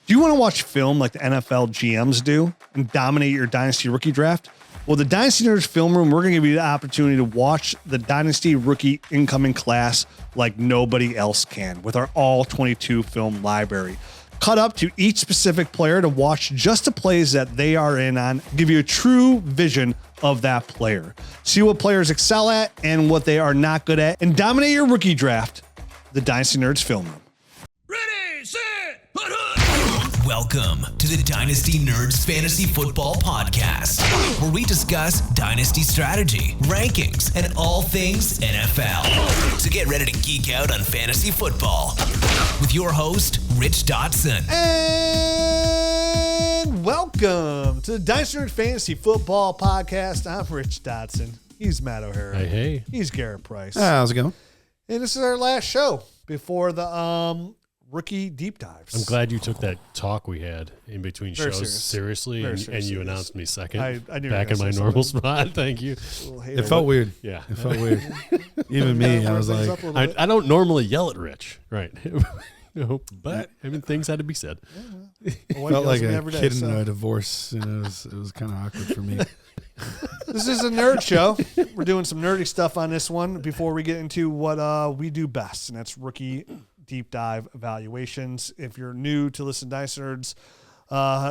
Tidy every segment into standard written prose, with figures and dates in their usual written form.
Do you want to watch film like the NFL GMs do and dominate your Dynasty rookie draft? Well, the Dynasty Nerds Film Room, we're going to give you the opportunity to watch the Dynasty rookie incoming class like nobody else can with our all 22 film library. Cut up to each specific player to watch just the plays that they are in on, give you a true vision of that player. See what players excel at and what they are not good at, and dominate your rookie draft. The Dynasty Nerds Film Room. Ready, set, hut, hut. Welcome to the Dynasty Nerds Fantasy Football Podcast, where we discuss Dynasty strategy, rankings, and all things NFL. So get ready to geek out on fantasy football with your host, Rich Dotson. And welcome to the Dynasty Nerds Fantasy Football Podcast. I'm Rich Dotson. He's Matt O'Hara. Hey. He's Garrett Price. How's it going? And this is our last show before the rookie deep dives. I'm glad you took that talk we had in between Very shows serious. seriously, Very and serious. you announced me second I knew you were back in gonna my say normal something. spot. Thank you. It felt weird. Yeah. It felt weird. Even me, I was like, I don't normally yell at Rich, right? No, but I mean, things had to be said. felt like a kid in a divorce. You know, it was kind of awkward for me. This is a nerd show. We're doing some nerdy stuff on this one before we get into what we do best, and that's rookie deep dive evaluations. If you're new to listen to Dynasty Nerds,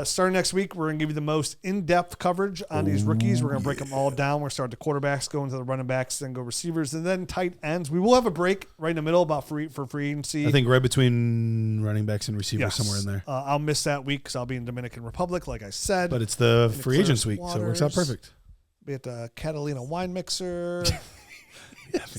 starting next week, we're going to give you the most in-depth coverage on these rookies. We're going to break them all down. We're starting the quarterbacks, go into the running backs, then go receivers, and then tight ends. We will have a break right in the middle about free agency. I think right between running backs and receivers, somewhere in there. I'll miss that week because I'll be in Dominican Republic, like I said. But it's the free agents week, so it works out perfect. Be at the Catalina Wine Mixer.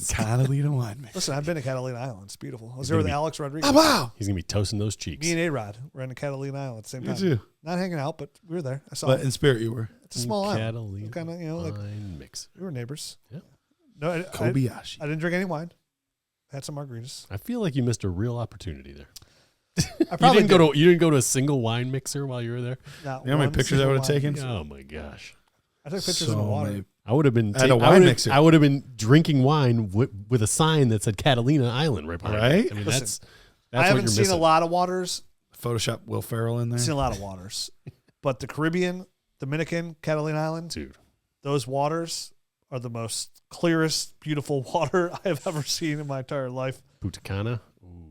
Catalina wine mix. Listen, I've been to Catalina Island. It's beautiful. I was there with Alex Rodriguez. Wow. He's gonna be toasting those cheeks. Me and A-Rod were in the Catalina Island at the same time. Me too. Not hanging out, but we were there. I saw But it. in spirit, you were. It's a small island. Catalina Kind of, like wine mix. we were neighbors. Yeah. No, I Kobayashi. didn't drink any wine. Had some margaritas. I feel like you missed a real opportunity there. I probably You didn't go to a single wine mixer while you were there. You know how many pictures I would have taken? Oh my gosh. I took pictures in the water. many. I would have been At a wine mixer. I would have been drinking wine with a sign that said Catalina Island right behind Right? it. I mean, Listen, that's I what haven't you're seen missing. a lot of waters. Photoshop Will Ferrell in there. I've seen a lot of waters. But the Caribbean, Dominican, Catalina Island, Dude. those waters are the most clearest, beautiful water I've ever seen in my entire life. Putacana. Ooh.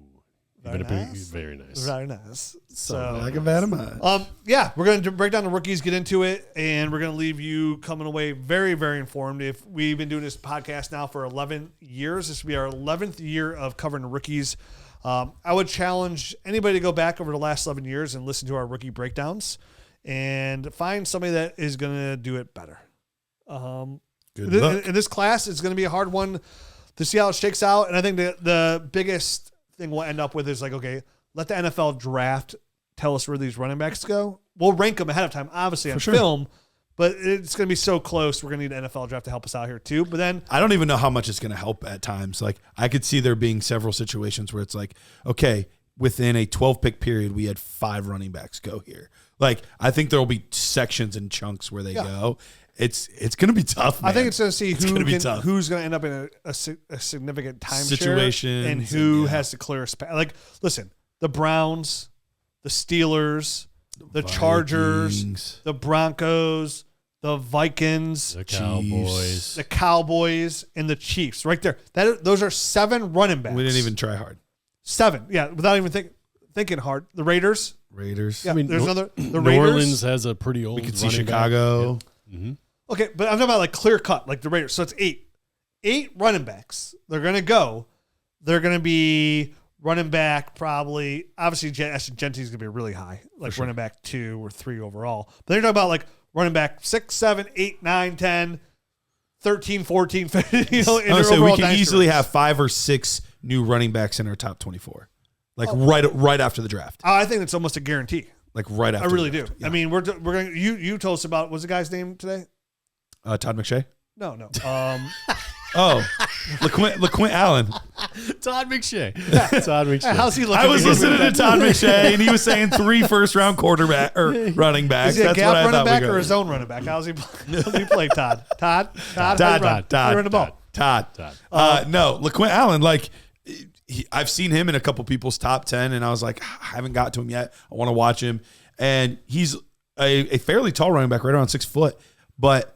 Very nice. Very nice. Very nice. So, Like a bad of mine. yeah, we're going to break down the rookies, get into it, and we're going to leave you coming away very, very informed. If we've been doing this podcast now for 11 years, this will be our 11th year of covering the rookies. I would challenge anybody to go back over the last 11 years and listen to our rookie breakdowns and find somebody that is going to do it better. Good luck. In this class, it's going to be a hard one to see how it shakes out. And I think the biggest thing we'll end up with is like, okay, let the NFL draft tell us where these running backs go. We'll rank them ahead of time, obviously on film, but it's going to be so close. We're going to need an NFL draft to help us out here too. But then I don't even know how much it's going to help at times. Like, I could see there being several situations where it's like, okay, within a 12-pick period, we had 5 running backs go here. Like, I think there will be sections and chunks where they go. It's going to be tough, man. I think it's going to see who's going to end up in a significant time Situation and who has the clearest path. Like, listen, the Browns, the Steelers, the Chargers, the Broncos, the Vikings, The Cowboys, and the Chiefs. Right there. Those are 7 running backs. We didn't even try hard. 7. Yeah, without even thinking hard. The Raiders. Yeah, I mean, there's another. The New Raiders. Orleans has a pretty old. We could see running back. Chicago. Yeah. Mm-hmm. Okay, but I'm talking about like clear cut, like the Raiders. So it's 8. 8 running backs. They're going to go. They're going to be running back probably. Obviously, Genti's going to be really high, like running back 2 or 3 overall. But they're talking about like running back 6, 7, 8, 9, 10, 13, 14, 15. In their Honestly, we overall can dynasty easily ranks. have 5 or 6 new running backs in our top 24. Like right after the draft. I think it's almost a guarantee. Like right after. I really the do. draft. Yeah. I mean, we're going. You told us about what's the guy's name today? Todd McShay. No. Oh, LaQuint Allen. Todd McShay. Todd McShay. How's he looking? I was listening to Todd McShay, and he was saying 3 first-round quarterback or running backs. Is he a That's gap what I running thought back we or were his own running back? How's he play, Todd? Todd. Todd. How you run the ball? No, LaQuint Allen, like, I've seen him in a couple people's top 10, and I was like, I haven't got to him yet. I want to watch him. And he's a fairly tall running back, right around 6 foot, but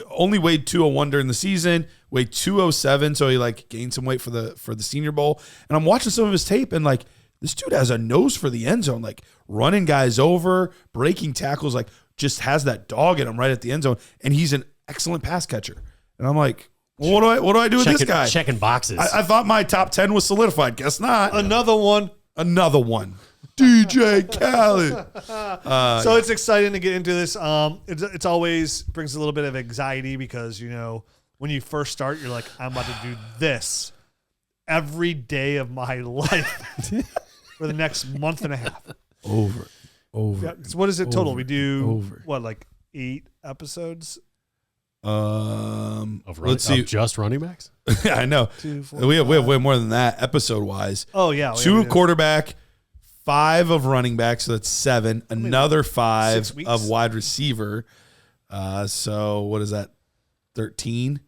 only weighed 201 during the season, weighed 207, so he like gained some weight for the Senior Bowl. And I'm watching some of his tape, and like this dude has a nose for the end zone, like running guys over, breaking tackles, like just has that dog in him right at the end zone. And he's an excellent pass catcher. And I'm like, well, what do I do with this guy? Checking boxes. I thought my top 10 was solidified. Guess not. Another one. DJ Khaled. So it's exciting to get into this. It's always brings a little bit of anxiety because, when you first start, you're like, I'm about to do this every day of my life for the next month and a half. Over. Yeah, so what is it total? We do over. what, like 8 episodes? Let's see. Of just running backs? I know. 2, 4, We have way more than that episode wise. Oh yeah, 2 of quarterback, 5 of running back, so that's 7. Another 5 6 weeks? of wide receiver. So what is that? 13,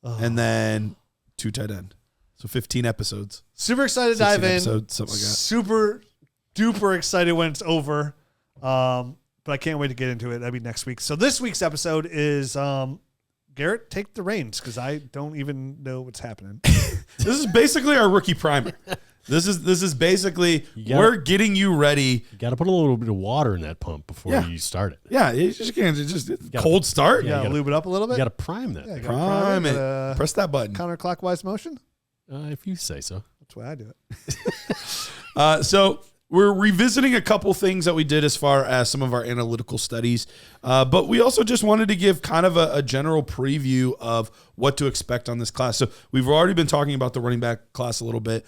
and then 2 tight end. So 15 episodes. Super excited to dive in. Episodes, something like that. Super duper excited when it's over. But I can't wait to get into it. That'll be next week. So this week's episode is Garrett, take the reins because I don't even know what's happening. This is basically our rookie primer. This is basically we're getting you ready. You got to put a little bit of water in that pump before you start it. Yeah, you just can't cold start. You gotta lube it up a little bit. You got to prime that. Yeah, you thing. gotta Prime it. it. Press that button. Counterclockwise motion. If you say so. That's the way I do it. So we're revisiting a couple things that we did as far as some of our analytical studies, but we also just wanted to give kind of a general preview of what to expect on this class. So we've already been talking about the running back class a little bit.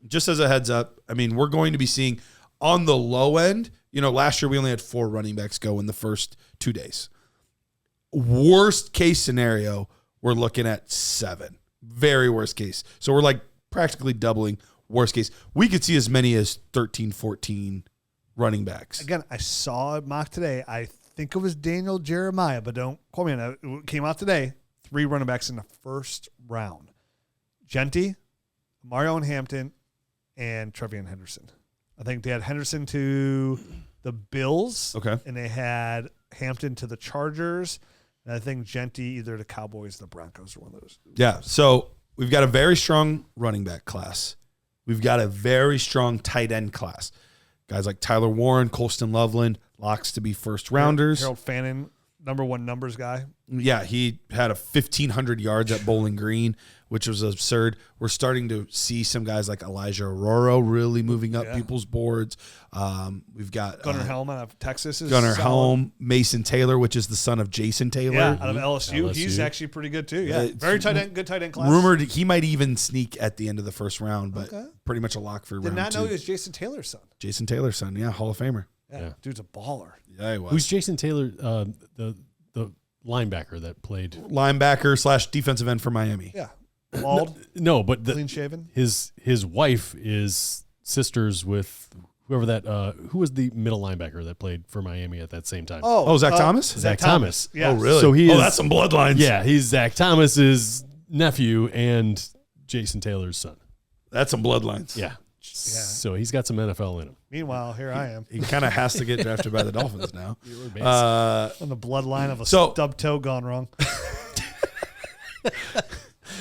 Just as a heads up, I mean, we're going to be seeing on the low end, last year we only had 4 running backs go in the first 2 days. Worst case scenario, we're looking at 7. Very worst case. So we're like practically doubling. Worst case, we could see as many as 13, 14 running backs. Again, I saw a mock today. I think it was Daniel Jeremiah, but don't quote me on that. It came out today. 3 running backs in the first round. Genty, Mario and Hampton, and Trevion Henderson. I think they had Henderson to the Bills. Okay. And they had Hampton to the Chargers. And I think Genty either the Cowboys or the Broncos or one of those. Yeah. So we've got a very strong running back class. We've got a very strong tight end class. Guys like Tyler Warren, Colston Loveland, locks to be first rounders. Harold Fannin, number 1 numbers guy. Yeah, he had 1,500 yards at Bowling Green, which was absurd. We're starting to see some guys like Elijah Aurora really moving up people's boards. We've got Gunnar Helm out of Texas. Gunnar Helm, Mason Taylor, which is the son of Jason Taylor. Yeah, out of LSU. LSU. He's actually pretty good too. Yeah, very tight end, good tight end class. Rumored he might even sneak at the end of the first round, but pretty much a lock for Did round not know 2. he was Jason Taylor's son. Jason Taylor's son, yeah, Hall of Famer. Yeah, dude's a baller. Yeah, he was. Who's Jason Taylor, the linebacker that played? Linebacker / defensive end for Miami. Yeah, bald, No, but clean shaven. his wife is sisters with whoever that who was the middle linebacker that played for Miami at that same time. Oh, Zach Thomas? Zach Thomas. Yeah. Oh, really? So he is, that's some bloodlines. Yeah, he's Zach Thomas's nephew and Jason Taylor's son. That's some bloodlines. Yeah. So he's got some NFL in him. Meanwhile, here I am He kind of has to get drafted by the Dolphins now. on the bloodline of a stub toe gone wrong.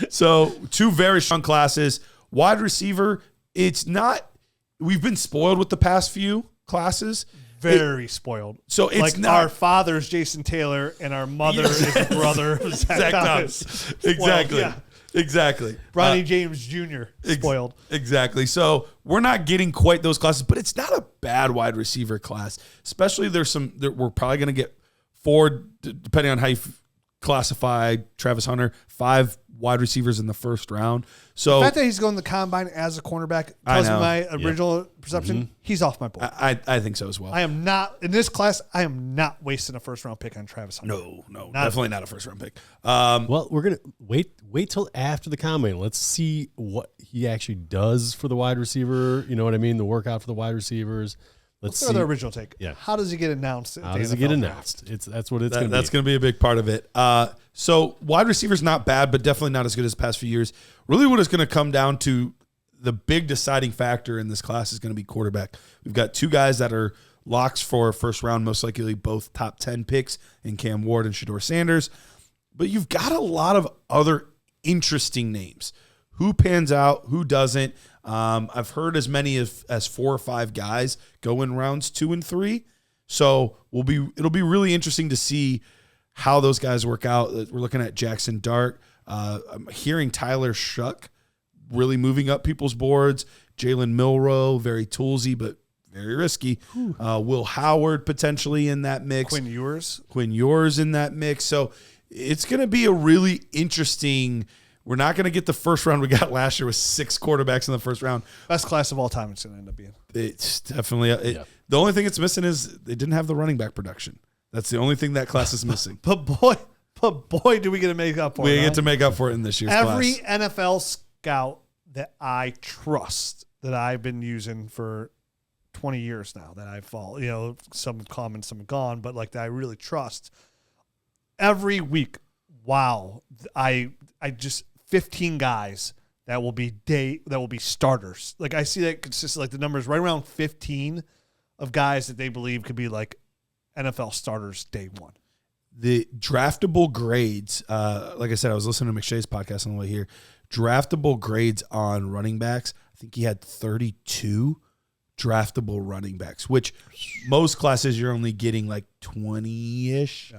So 2 very strong classes. Wide receiver, it's not – we've been spoiled with the past few classes. Very spoiled. So it's like not our father's Jason Taylor and our mother is the brother of Zach Thomas. Spoiled, Exactly. yeah. Exactly. Bronny James Jr. spoiled. Exactly. So we're not getting quite those classes, but it's not a bad wide receiver class. Especially we're probably going to get 4, depending on how you classify Travis Hunter, 5 wide receivers in the first round. So The fact that he's going to the combine as a cornerback tells me my original perception. He's off my board. I think so as well. I am not in this class. I am not wasting a first round pick on Travis Hunter. No, definitely not a first round pick. Well, we're gonna wait till after the combine. Let's see what he actually does for the wide receiver. You know what I mean? The workout for the wide receivers. Let's see the original take. Yeah. How does he get announced? How does it get announced? That's what it's going to be. That's going to be a big part of it. So wide receiver's not bad, but definitely not as good as the past few years. Really what it's going to come down to the big deciding factor in this class is going to be quarterback. We've got 2 guys that are locks for first round, most likely both top 10 picks in Cam Ward and Shedeur Sanders. But you've got a lot of other interesting names. Who pans out, who doesn't? I've heard as many as 4 or 5 guys go in rounds 2 and 3. So it'll be really interesting to see how those guys work out. We're looking at Jackson Dart. I'm hearing Tyler Shuck really moving up people's boards. Jalen Milroe, very toolsy, but very risky. Will Howard potentially in that mix. Quinn Ewers in that mix. So it's going to be a really interesting. We're not going to get the first round we got last year with 6 quarterbacks in the first round. Best class of all time it's going to end up being. It's definitely the only thing it's missing is they didn't have the running back production. That's the only thing that class is missing. But boy, do we get to make up for it. We get to make up for it in this year's Every class. NFL scout that I trust, that I've been using for 20 years now, that I follow, some have come and some have gone, but like that I really trust. Every week, wow, I just 15 guys that will be starters. Like I see that consistent, like the numbers right around 15 of guys that they believe could be like NFL starters day one. The draftable grades, like I said, I was listening to McShay's podcast on the way here. Draftable grades on running backs, I think he had 32 draftable running backs, which most classes you're only getting like 20-ish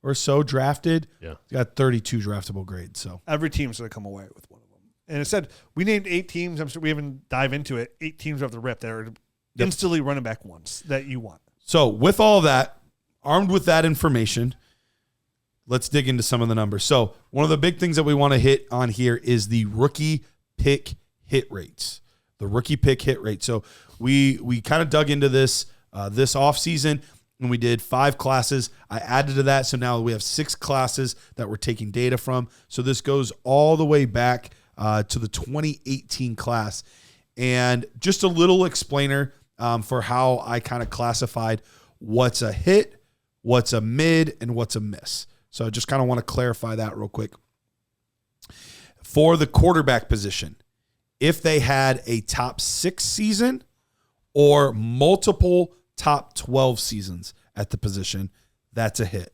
or so drafted. Yeah. He got 32 draftable grades. So every team's going to come away with one of them. And it said we named 8 teams. I'm sure we haven't dive into it. 8 teams off the rip that are instantly running back ones that you want. So with all that, armed with that information, let's dig into some of the numbers. So one of the big things that we want to hit on here is the rookie pick hit rates. The rookie pick hit rate. So we kind of dug into this this offseason, and we did 5 classes. I added to that, so now we have 6 classes that we're taking data from. So this goes all the way back to the 2018 class. And just a little explainer for how I kind of classified what's a hit, what's a mid, and what's a miss. So I just kind of want to clarify that real quick. For the quarterback position, if they had a top 6 season or multiple top 12 seasons at the position, that's a hit.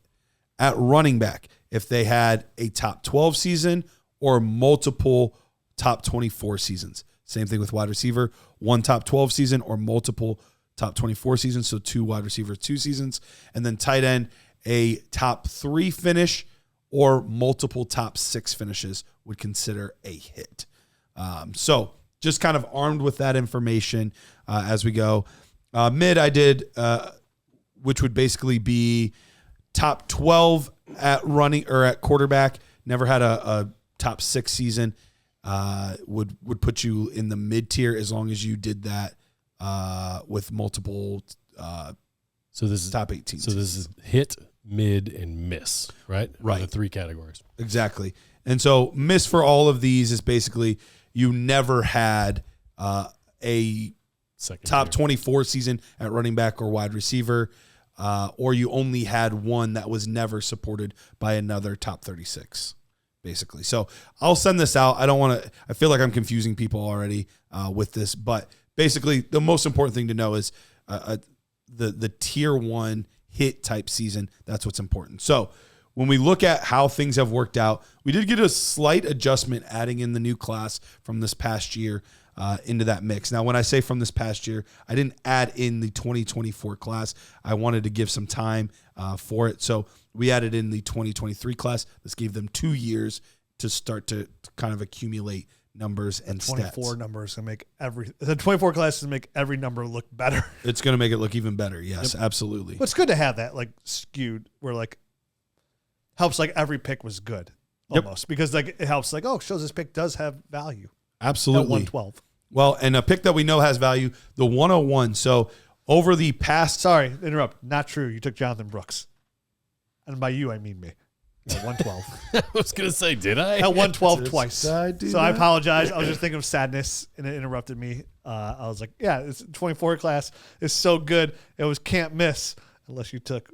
At running back, if they had a top 12 season or multiple top 24 seasons. Same thing with wide receiver, 1 top 12 season or multiple top 24 seasons, so 2 wide receivers, 2 seasons. And then tight end, a top 3 finish or multiple top 6 finishes would consider a hit. So just kind of armed with that information as we go. Mid I did, which would basically be top 12 at running or at quarterback. Never had a top 6 season. Would put you in the mid tier as long as you did that with multiple. So this is top 18. So this is hit, mid, and miss, right? Right. The 3 categories. Exactly. And so miss for all of these is basically you never had a Second top tier. 24 season at running back or wide receiver, or you only had one that was never supported by another top 36, basically. So I'll send this out. I feel like I'm confusing people already with this, but basically the most important thing to know is the tier 1 hit type season. That's what's important. So when we look at how things have worked out, we did get a slight adjustment adding in the new class from this past year into that mix. Now, when I say from this past year, I didn't add in the 2024 class. I wanted to give some time for it. So we added in the 2023 class. This gave them 2 years to start to kind of accumulate numbers and 24 stats. numbers and the 24 classes make every number look better. It's going to make it look even better. Yes, absolutely. But it's good to have that like skewed where like helps like every pick was good almost because like it helps like, shows this pick does have value. Absolutely. At 112. Well, and a pick that we know has value, the 101. So over the past... Sorry, interrupt. Not true. You took Jonathan Brooks. And by you, I mean me. At 112. I was going to say, did I? At 112 twice. I apologize. I was just thinking of sadness and it interrupted me. I was like, it's 24 class is so good. It was can't miss unless you took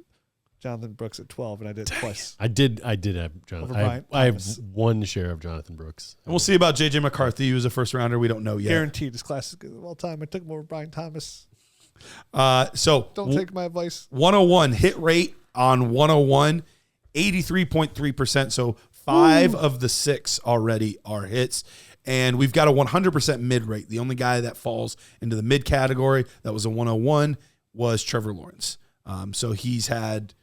Jonathan Brooks at 12, and I did it twice. I did have Jonathan. I have one share of Jonathan Brooks. And we'll see about J.J. McCarthy, who was a first rounder. We don't know yet. Guaranteed his class is good of all time. I took him over Brian Thomas. So Don't take my advice. 101 hit rate on 101, 83.3%. So 5 of the 6 already are hits. And we've got a 100% mid rate. The only guy that falls into the mid category that was a 101 was Trevor Lawrence. So he's had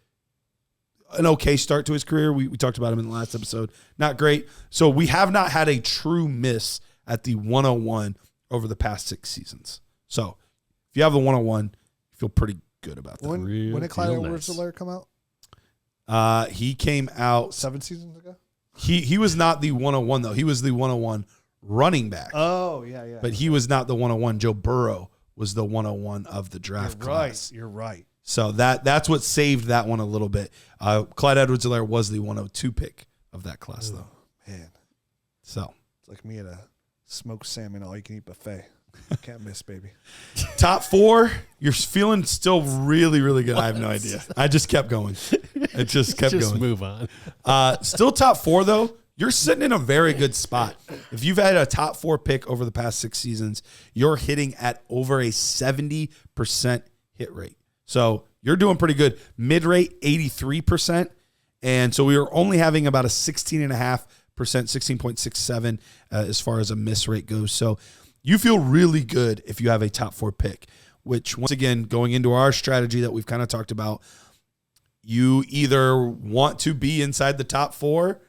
an okay start to his career. We talked about him in the last episode. Not great. So we have not had a true miss at the 101 over the past 6 seasons. So if you have the 101, you feel pretty good about that. When did Clyde Edwards-Helaire come out? He came out 7 seasons ago? He was not the 101, though. He was the 101 running back. Oh, yeah. But he was not the 101. Joe Burrow was the 101 of the draft class. You're right. So that's what saved that one a little bit. Clyde Edwards-Helaire was the 102 pick of that class, though. Man. So it's like me at a smoked salmon all-you-can-eat buffet. Can't miss, baby. Top 4, you're feeling still really, really good. I have no idea. I just kept going. It just kept going. Move on. Still top 4, though. You're sitting in a very good spot. If you've had a top 4 pick over the past 6 seasons, you're hitting at over a 70% hit rate. So you're doing pretty good. Mid rate, 83%. And so we were only having about a 16.5%, 16.67 as far as a miss rate goes. So you feel really good if you have a top 4 pick, which once again, going into our strategy that we've kind of talked about, you either want to be inside the top 4.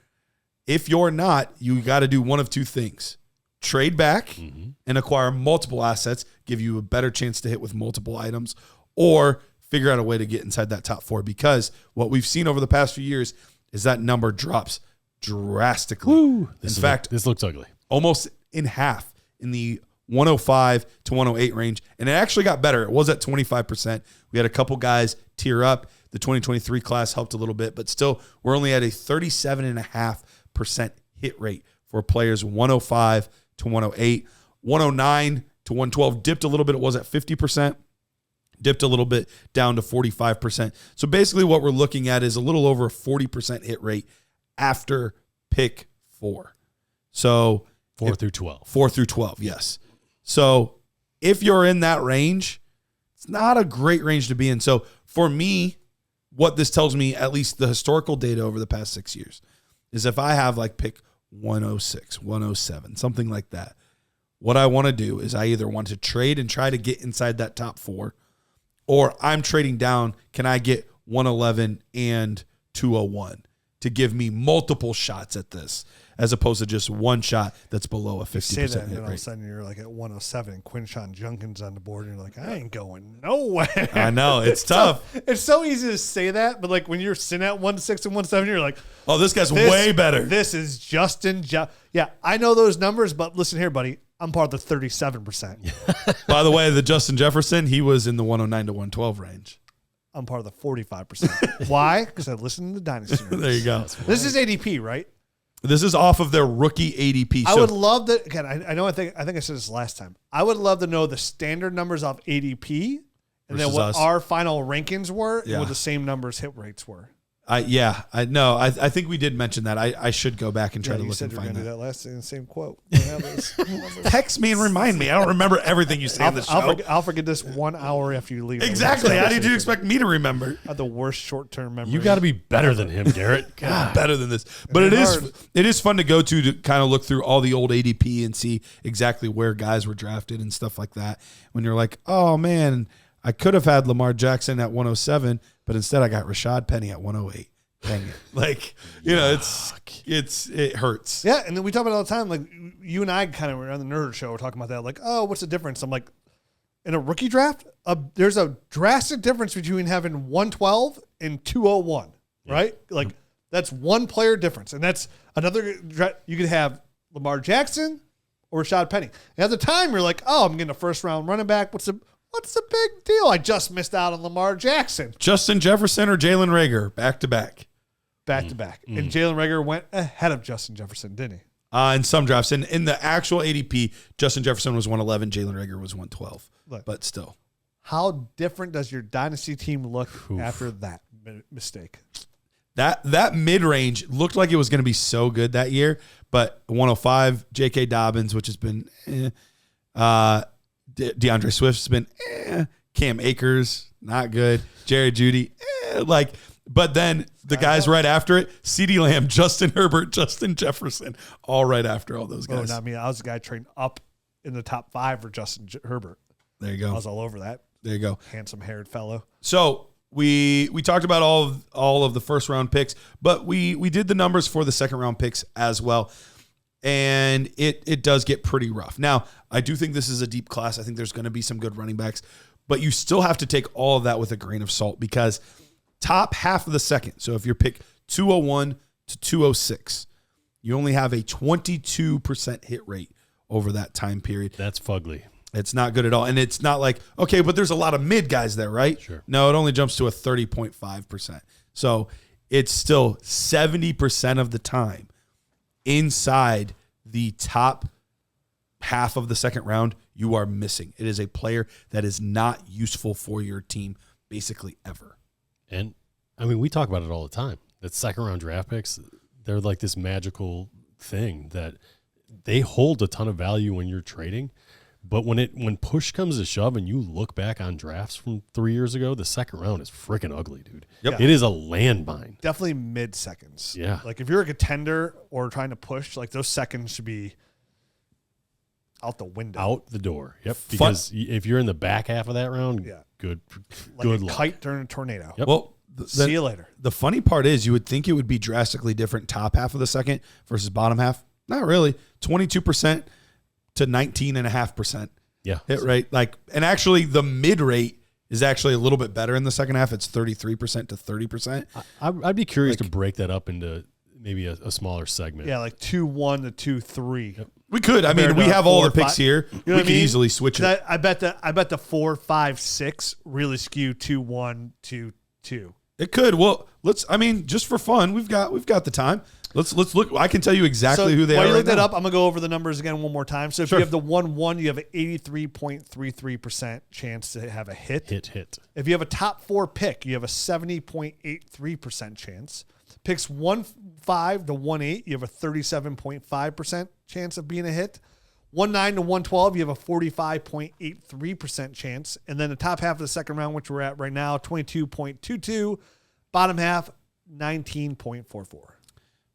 If you're not, you got to do one of 2 things. Trade back and acquire multiple assets, give you a better chance to hit with multiple items, or figure out a way to get inside that top 4, because what we've seen over the past few years is that number drops drastically. In fact, this looks ugly. Almost in half in the 105 to 108 range. And it actually got better. It was at 25%. We had a couple guys tear up. The 2023 class helped a little bit, but still we're only at a 37.5% hit rate for players 105 to 108. 109 to 112 dipped a little bit. It was at 50%. Dipped a little bit down to 45%. So basically what we're looking at is a little over a 40% hit rate after pick 4. So 4 through 12. 4 through 12, yes. So if you're in that range, it's not a great range to be in. So for me, what this tells me, at least the historical data over the past 6 years, is if I have like pick 106, 107, something like that, what I want to do is I either want to trade and try to get inside that top 4, or I'm trading down, can I get 111 and 201 to give me multiple shots at this, as opposed to just one shot that's below a 50% you say that, and hit then all of a rate. sudden you're like at 107 and Quinshawn Junkins on the board, and you're like, I ain't going nowhere. I know, it's tough. It's so easy to say that, but like when you're sitting at 106 and 107, you're like, Oh, this guy's way better. This is Justin. Yeah, I know those numbers, but listen here, buddy. I'm part of the 37%. By the way, the Justin Jefferson, he was in the 109 to 112 range. I'm part of the 45%. Why? Because I listen to the Dynasty. There you go. This is ADP, right? This is off of their rookie ADP. I would love that. Again, I know. I think I said this last time. I would love to know the standard numbers off ADP, and then what our final rankings were, and what the same numbers hit rates were. I think we did mention that. I should go back and try to look and find that. Do that last in the same quote. Text me and remind me. I don't remember everything you say on the show. I'll forget this 1 hour after you leave. Exactly. How did you expect me to remember? I have the worst short-term memory. You got to be better than him, Garrett. God. Better than this. But it is fun to go to kind of look through all the old ADP and see exactly where guys were drafted and stuff like that. When you're like, oh man, I could have had Lamar Jackson at 107, but instead I got Rashad Penny at 108. Dang it. Like, it hurts. Yeah, and then we talk about it all the time. Like, you and I kind of were on the Nerd Show, we're talking about that. Like, oh, what's the difference? I'm like, in a rookie draft, there's a drastic difference between having 112 and 201, right? Like, that's one player difference. And that's another, you could have Lamar Jackson or Rashad Penny. And at the time, you're like, oh, I'm getting a first-round running back. What's the big deal? I just missed out on Lamar Jackson. Justin Jefferson or Jalen Reagor, back-to-back. Back-to-back. And Jalen Reagor went ahead of Justin Jefferson, didn't he? In some drafts. And in the actual ADP, Justin Jefferson was 111, Jalen Reagor was 112. But still. How different does your dynasty team look after that? mistake. That mid-range looked like it was going to be so good that year, but 105, J.K. Dobbins, which has been DeAndre Swift's been Cam Akers, not good. Jerry Jeudy, but then the guys right after it, CeeDee Lamb, Justin Herbert, Justin Jefferson, all right after all those guys. Oh, not me. I was the guy trained up in the top 5 for Justin Herbert. There you go. I was all over that. There you go. Handsome-haired fellow. So we talked about all of the first round picks, but we did the numbers for the second round picks as well. And it does get pretty rough. Now, I do think this is a deep class. I think there's going to be some good running backs, but you still have to take all of that with a grain of salt because top half of the second, so if you're pick 201 to 206, you only have a 22% hit rate over that time period. That's fugly. It's not good at all. And it's not like, okay, but there's a lot of mid guys there, right? Sure. No, it only jumps to a 30.5%. So it's still 70% of the time inside the top half of the second round, you are missing. It is a player that is not useful for your team basically ever. And, I mean, we talk about it all the time. That second-round draft picks, they're like this magical thing that they hold a ton of value when you're trading. But when push comes to shove and you look back on drafts from 3 years ago, the second round is freaking ugly, dude. Yep. It is a landmine. Definitely mid-seconds. Yeah. Like, if you're a contender or trying to push, like, those seconds should be out the window. Out the door. Yep. Because if you're in the back half of that round, good Like good a luck. kite during a tornado. Yep. Well, See you later. The funny part is you would think it would be drastically different top half of the second versus bottom half. Not really. 22% to 19.5%. Yeah. Hit rate. And actually the mid rate is actually a little bit better in the second half. It's 33% to 30%. I'd be curious to break that up into maybe a smaller segment. Yeah, like 2-1 to 2-3. Yep. We could. I mean, we have all the picks here. You know we what I can mean? easily switch it. I bet the 4, 5, 6 really skew 2-1 to 2. It could. Well, just for fun, we've got the time. Let's look. I can tell you exactly who they are. While you right look that now. up, I'm gonna go over the numbers again one more time. So if Sure. you have the 1-1, you have an 83.33% chance to have a hit. Hit. If you have a top 4 pick, you have a 70.83% chance. Picks 1-5 to 1-8, you have a 37.5% chance of being a hit. 1-9 to 112, you have a 45.83% chance. And then the top half of the second round, which we're at right now, 22.22. Bottom half, 19.44.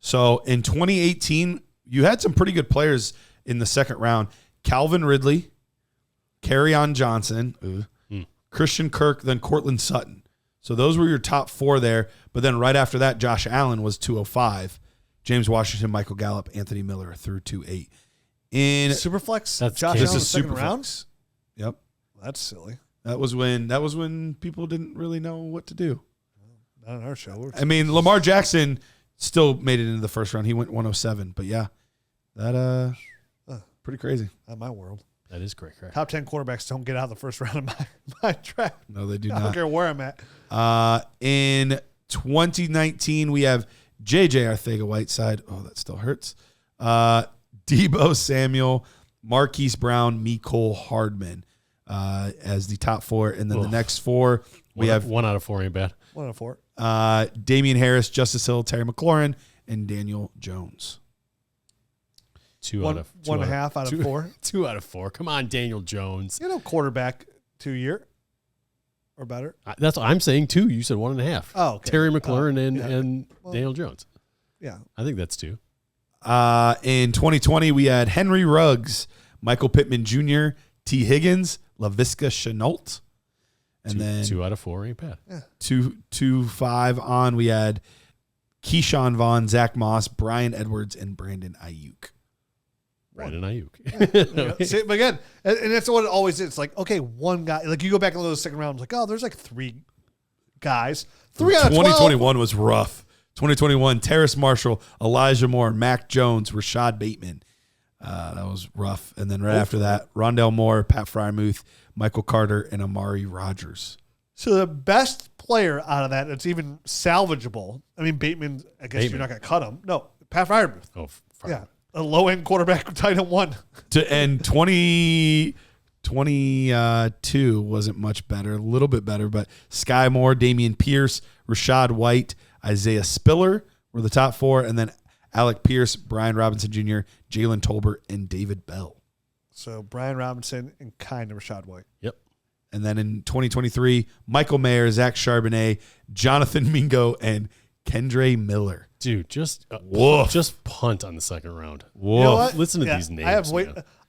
So in 2018, you had some pretty good players in the second round. Calvin Ridley, Kerryon Johnson, Christian Kirk, then Cortland Sutton. So those were your top 4 there. But then right after that, Josh Allen was 205. James Washington, Michael Gallup, Anthony Miller through 2-8. In Superflex? That's Josh Kansas Allen is second Superflex. round? Yep. That's silly. That was when people didn't really know what to do. Not on our show. I mean, Lamar Jackson still made it into the first round. He went 107. But yeah, that pretty crazy. Not my world. That is correct. Top 10 quarterbacks don't get out of the first round of my draft. No, they do I don't not. care where I'm at. In 2019, we have J.J. Arcega-Whiteside. Oh, that still hurts. Deebo Samuel, Marquise Brown, Mecole Hardman as the top 4. And then the next 4, we have 1 out of 4 ain't bad. 1 out of 4. Damian Harris, Justice Hill, Terry McLaurin, and Daniel Jones. 2 out of 1.5 out of 4. 2 out of 4. Come on, Daniel Jones. You know, quarterback 2 year or better. That's what I'm saying 2. You said 1.5. Oh, okay. Terry McLaurin yeah. and Daniel Jones. Yeah. I think that's 2. In 2020, we had Henry Ruggs, Michael Pittman Jr., T. Higgins, LaVisca Chenault. And then 2 out of 4 ain't bad. Yeah. 2-5 on, we had Keyshawn Vaughn, Zach Moss, Brian Edwards, and Brandon Ayuk. Brandon Ayuk. See, but again, and that's what it always is. It's like, okay, one guy. Like you go back into those second rounds, like, oh, there's like 3 guys. 3 out of 12. 2021 was rough. 2021, Terrace Marshall, Elijah Moore, Mac Jones, Rashad Bateman. That was rough. And then right after that, Rondell Moore, Pat Freiermuth, Michael Carter, and Amari Rogers. So the best player out of that that's even salvageable. I mean, Bateman, I guess you're not going to cut him. No, Pat Freiermuth. Oh, Yeah. A low-end quarterback, tight end 1. To end 2020 22 wasn't much better, a little bit better, but Sky Moore, Damian Pierce, Rashad White, Isaiah Spiller were the top 4, and then Alec Pierce, Brian Robinson Jr., Jalen Tolbert, and David Bell. So Brian Robinson and kind of Rashad White. Yep. And then in 2023, Michael Mayer, Zach Charbonnet, Jonathan Mingo, and Kendre Miller. Dude, just punt on the second round. Whoa. You know what? Listen to these names. I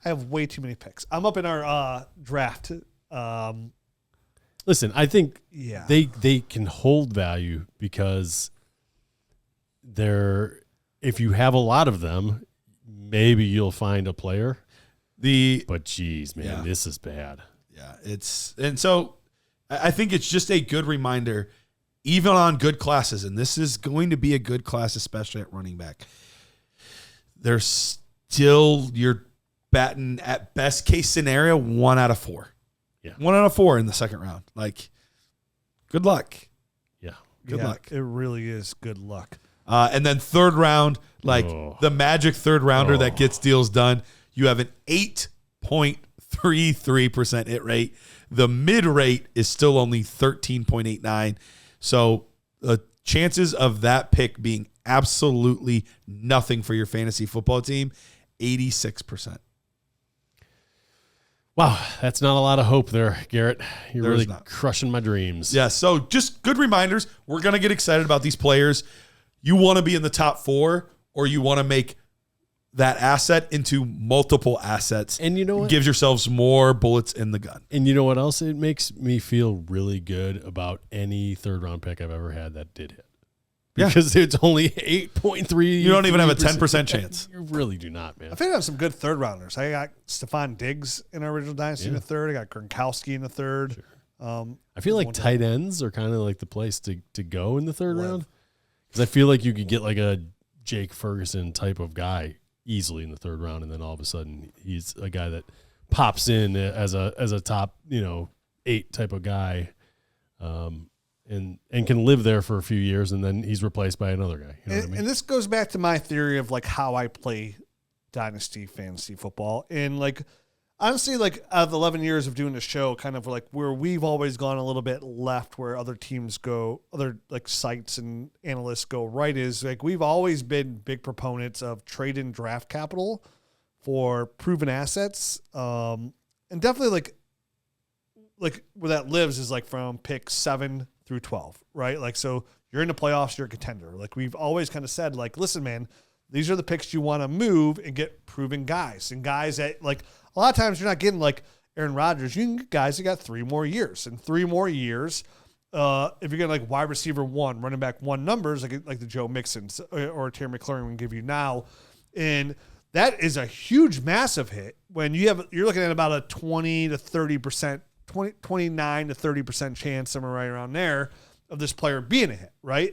have way too many picks. I'm up in our draft. Listen, I think Yeah. they can hold value because if you have a lot of them, maybe you'll find a player. But geez, man, this is bad. Yeah, and so I think it's just a good reminder, even on good classes, and this is going to be a good class, especially at running back. There's still, you're batting at best case scenario 1 out of 4. Yeah. 1 out of 4 in the second round. Like, good luck. Yeah. Good luck. It really is good luck. And then third round, the magic third rounder that gets deals done, you have an 8.33% hit rate. The mid rate is still only 13.89. So the chances of that pick being absolutely nothing for your fantasy football team, 86%. Wow, that's not a lot of hope there, Garrett. You're There's really not. crushing my dreams. Yeah, so just good reminders. We're going to get excited about these players. You want to be in the top 4, or you want to make that asset into multiple assets. And you know what? It gives yourselves more bullets in the gun. And you know what else? It makes me feel really good about any third round pick I've ever had that did hit. Because it's only 8.3. You don't even have a 10% chance. You really do not, man. I think I have some good third rounders. I got Stephon Diggs in our original dynasty in the third. I got Gronkowski in the third. Sure. I feel like tight ends are kind of like the place to go in the third round. Because I feel like you could get like a Jake Ferguson type of guy easily in the third round, and then all of a sudden he's a guy that pops in as a top 8 type of guy, and can live there for a few years, and then he's replaced by another guy. You know what I mean? And this goes back to my theory of like how I play dynasty fantasy football, and like honestly, like out of the 11 years of doing the show, kind of like where we've always gone a little bit left, where other teams go, other like sites and analysts go right, is like we've always been big proponents of trade and draft capital for proven assets, and definitely like where that lives is like from pick 7 through 12, right? Like, so you're in the playoffs, you're a contender. Like we've always kind of said, like, listen, man, these are the picks you want to move and get proven guys, and guys that like a lot of times you're not getting like Aaron Rodgers. You can get guys that got 3 more years, and 3 more years. If you're getting like wide receiver 1, running back 1 numbers, like the Joe Mixons or Terry McLaurin can give you now. And that is a huge, massive hit when you're looking at about a 29 to 30% chance, somewhere right around there, of this player being a hit, right?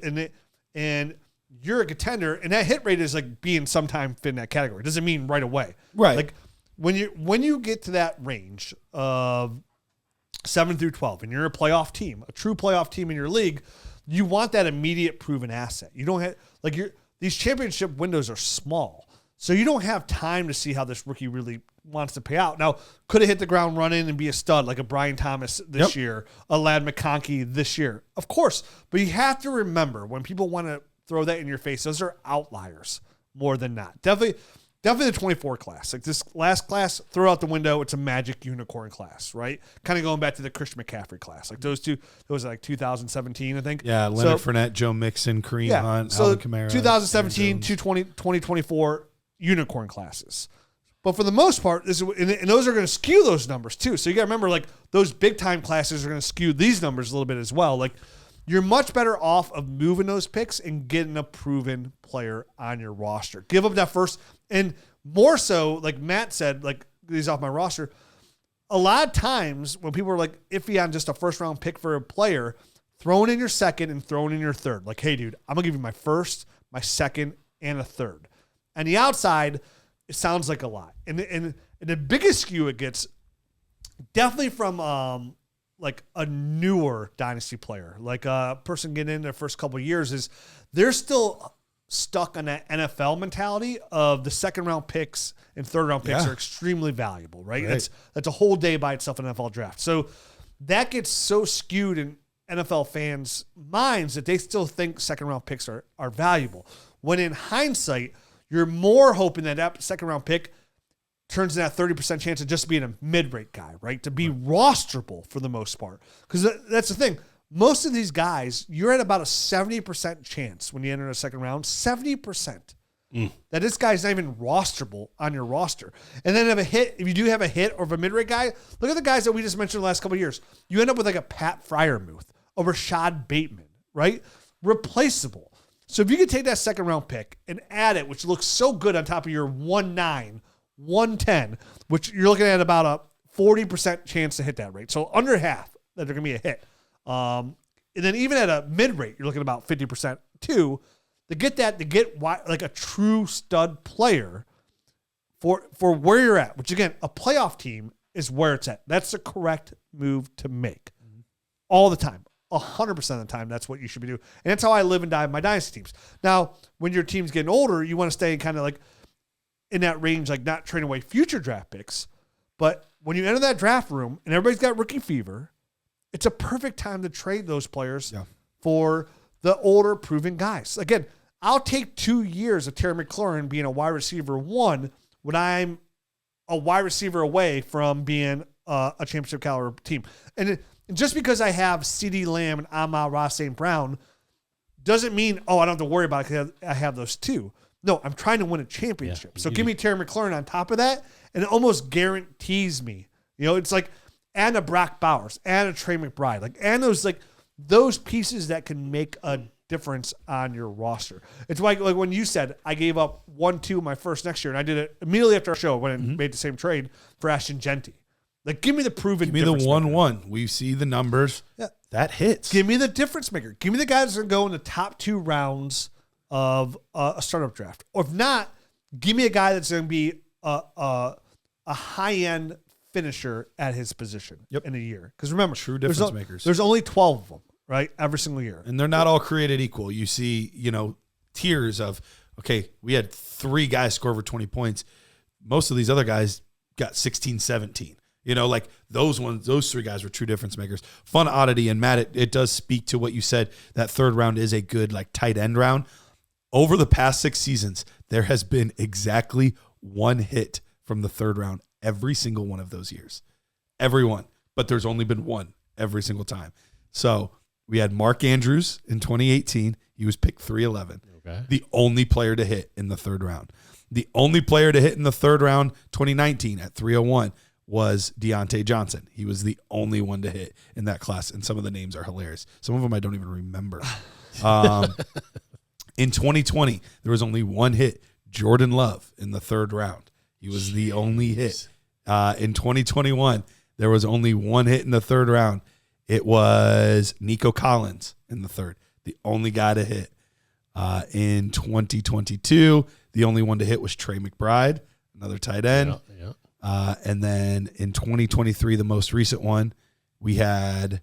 And you're a contender, and that hit rate is like being sometime fit in that category. It doesn't mean right away, Right. Like when you get to that range of 7 through 12, and you're a playoff team, a true playoff team in your league, you want that immediate proven asset. You don't have these championship windows are small, so you don't have time to see how this rookie really wants to pay out. Now, could have hit the ground running and be a stud like a Brian Thomas this year, a Ladd McConkey this year, of course. But you have to remember, when people want to throw that in your face, those are outliers more than not. Definitely the 24 class. Like this last class, throw out the window. It's a magic unicorn class, right? Kind of going back to the Christian McCaffrey class. Like those are like 2017, I think. Yeah, Leonard Fournette, Joe Mixon, Kareem Hunt, Alvin Kamara. 2017, 2024 unicorn classes. But for the most part, and those are going to skew those numbers too. So you got to remember, like, those big time classes are going to skew these numbers a little bit as well. Like, you're much better off of moving those picks and getting a proven player on your roster. Give up that first, and more so, like Matt said, like, these off my roster. A lot of times when people are like iffy on just a first round pick for a player, throwing in your second and throwing in your third. Like, hey, dude, I'm gonna give you my first, my second, and a third. And the outside, it sounds like a lot. And the biggest skew it gets, definitely from like a newer dynasty player, like a person getting in their first couple of years, is they're still stuck on that NFL mentality of the second round picks and third round picks are extremely valuable, right? That's a whole day by itself in NFL draft. So that gets so skewed in NFL fans' minds that they still think second round picks are valuable. When in hindsight, you're more hoping that second round pick turns in that 30% chance of just being a mid-rate guy, right? To be rosterable for the most part. Because that's the thing. Most of these guys, you're at about a 70% chance when you enter a second round, 70%, that this guy's not even rosterable on your roster. And then if you do have a hit or if a mid-rate guy, look at the guys that we just mentioned the last couple of years. You end up with like a Pat Fryermuth, a Rashad Bateman, right? Replaceable. So if you could take that second round pick and add it, which looks so good on top of your 1.9, 110, which you're looking at about a 40% chance to hit that rate. So under half that they're going to be a hit. And then even at a mid rate, you're looking at about 50% too. To get like a true stud player for where you're at, which again, a playoff team is where it's at. That's the correct move to make all the time. 100% of the time, that's what you should be doing. And that's how I live and die with my dynasty teams. Now, when your team's getting older, you want to stay kind of like in that range, like not trading away future draft picks. But when you enter that draft room and everybody's got rookie fever, it's a perfect time to trade those players for the older, proven guys. Again, I'll take 2 years of Terry McLaurin being a wide receiver 1 when I'm a wide receiver away from being a championship caliber team. And just because I have CeeDee Lamb and Amon-Ra St. Brown doesn't mean, I don't have to worry about it because I have those two. No, I'm trying to win a championship. So give me Terry McLaurin on top of that, and it almost guarantees me. It's like add a Brock Bowers, add a Trey McBride, like add those pieces that can make a difference on your roster. It's like when you said I gave up 1-2 my first next year, and I did it immediately after our show when I made the same trade for Ashton Genty. Like, give me the proven. Give me the 1-1. We see the numbers. Yeah, that hits. Give me the difference maker. Give me the guys that are going to go in the top 2 rounds of a startup draft. Or if not, give me a guy that's going to be a high-end finisher at his position in a year. Because remember, true difference makers. There's only 12 of them, right? Every single year. And they're not all created equal. You see, tiers of, okay, we had 3 guys score over 20 points. Most of these other guys got 16, 17. Like those 3 guys were true difference makers. Fun oddity, and Matt, it does speak to what you said. That third round is a good tight end round. Over the past 6 seasons, there has been exactly 1 hit from the third round every single one of those years. Every one. But there's only been 1 every single time. So we had Mark Andrews in 2018. He was picked 311. Okay. The only player to hit in the third round. The only player to hit in the third round, 2019 at 301, was Deontay Johnson. He was the only one to hit in that class. And some of the names are hilarious. Some of them I don't even remember. In 2020, there was only 1 hit, Jordan Love in the third round. He was the only hit. In 2021, there was only 1 hit in the third round. It was Nico Collins in the third, the only guy to hit. In 2022, the only one to hit was Trey McBride, another tight end. And then in 2023, the most recent one, we had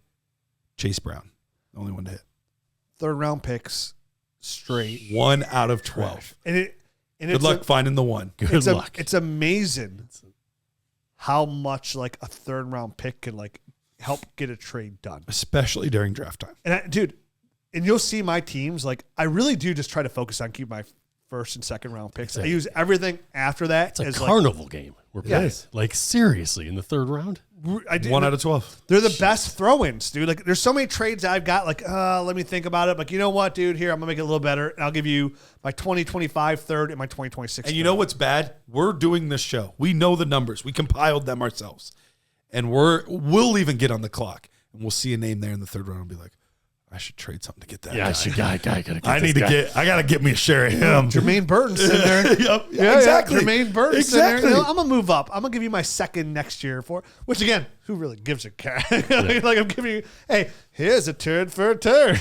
Chase Brown, the only one to hit. Third round picks. Straight 1 out of 12. And good luck finding the one. Good luck. It's amazing how much a third round pick can help get a trade done, especially during draft time. And and you'll see my teams I really do just try to focus on keep my first and second round picks. I use everything after that. It's a carnival game. We're playing. Seriously, in the third round? 1 out of 12. They're the best throw-ins, dude. There's so many trades I've got. Let me think about it. You know what, dude? Here, I'm gonna make it a little better, and I'll give you my 2025 third and my 2026. And you know what's bad? We're doing this show. We know the numbers. We compiled them ourselves, and we'll even get on the clock, and we'll see a name there in the third round and be like, I should trade something to get that. Yeah, I gotta get me a share of him. Jermaine Burton's in there. Exactly. Jermaine Burton's in there. I'm gonna move up. I'm gonna give you my second next year which again, who really gives a care? I'm giving you, hey, here's a turd for a turd.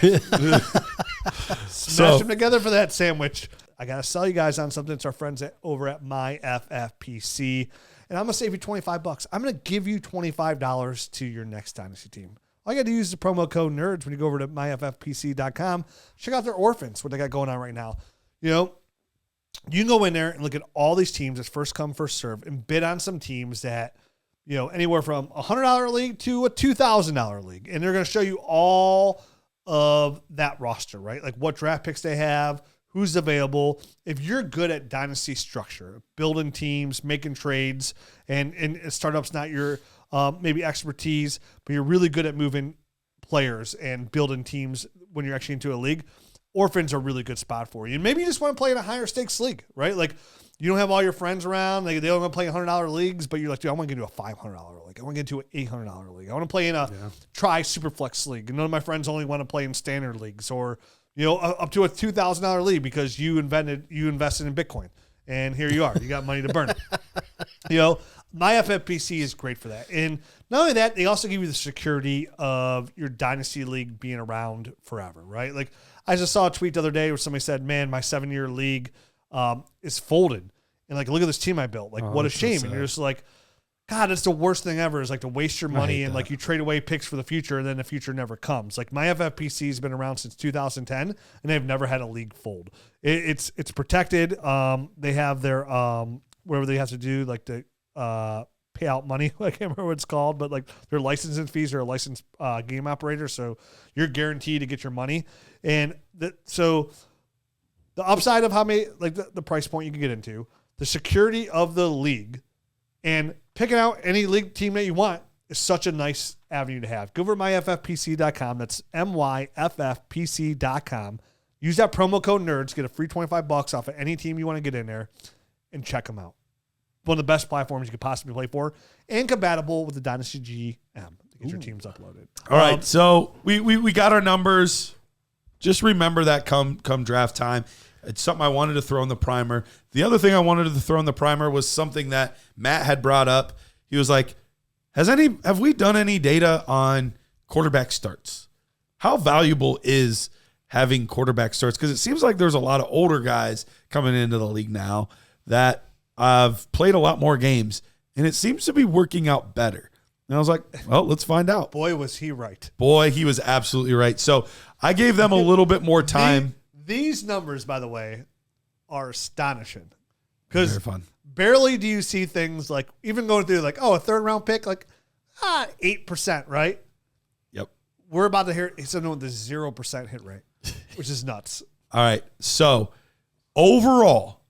Smash them together for that sandwich. I gotta sell you guys on something. It's our friends over at my FFPC, and I'm gonna save you $25. I'm gonna give you $25 to your next Dynasty team. All you got to use the promo code NERDS when you go over to myffpc.com. Check out their orphans, what they got going on right now. You know, you can go in there and look at all these teams as first come, first serve and bid on some teams that, you know, anywhere from $100 league to a $2,000 league. And they're going to show you all of that roster, right? Like what draft picks they have, who's available. If you're good at dynasty structure, building teams, making trades, and startups not your maybe expertise, but you're really good at moving players and building teams when you're actually into a league, orphans are a really good spot for you. And maybe you just want to play in a higher stakes league, right? Like you don't have all your friends around. They only want to play $100 leagues, but you're like, dude, I want to get into a $500 league. I want to get into an $800 league. I want to play in a tri superflex league. And none of my friends only want to play in standard leagues, or, you know, up to a $2,000 league because you invested in Bitcoin. And here you are. You got money to burn it. You know, my FFPC is great for that. And not only that, they also give you the security of your dynasty league being around forever, right? Like I just saw a tweet the other day where somebody said, man, my 7-year league is folded. And like, look at this team I built. Like, what a shame. And you're just like, God, it's the worst thing ever, is like to waste your money and like you trade away picks for the future and then the future never comes. Like my FFPC has been around since 2010 and they've never had a league fold. It's protected. They have their whatever they have to do, like the pay out money. I can't remember what it's called, but like their licensing fees are a licensed game operator. So you're guaranteed to get your money. And so the upside of how many, like the price point you can get into, the security of the league, and picking out any league team that you want is such a nice avenue to have. Go over to myffpc.com. That's myffpc.com. Use that promo code NERDS. Get a free $25 off of any team you want to get in there and check them out. One of the best platforms you could possibly play for, and compatible with the Dynasty GM to get your teams uploaded. All right, so we got our numbers. Just remember that come draft time. It's something I wanted to throw in the primer. The other thing I wanted to throw in the primer was something that Matt had brought up. He was like, have we done any data on quarterback starts? How valuable is having quarterback starts? Because it seems like there's a lot of older guys coming into the league now that have played a lot more games, and it seems to be working out better. And I was like, well, let's find out. Boy, was he right. Boy, he was absolutely right. So I gave them a little bit more time. These numbers, by the way, are astonishing. Because fun. Barely do you see things like, even going through like, a third round pick, like 8%, right? Yep. We're about to hear something with the 0% hit rate, which is nuts. All right. So overall,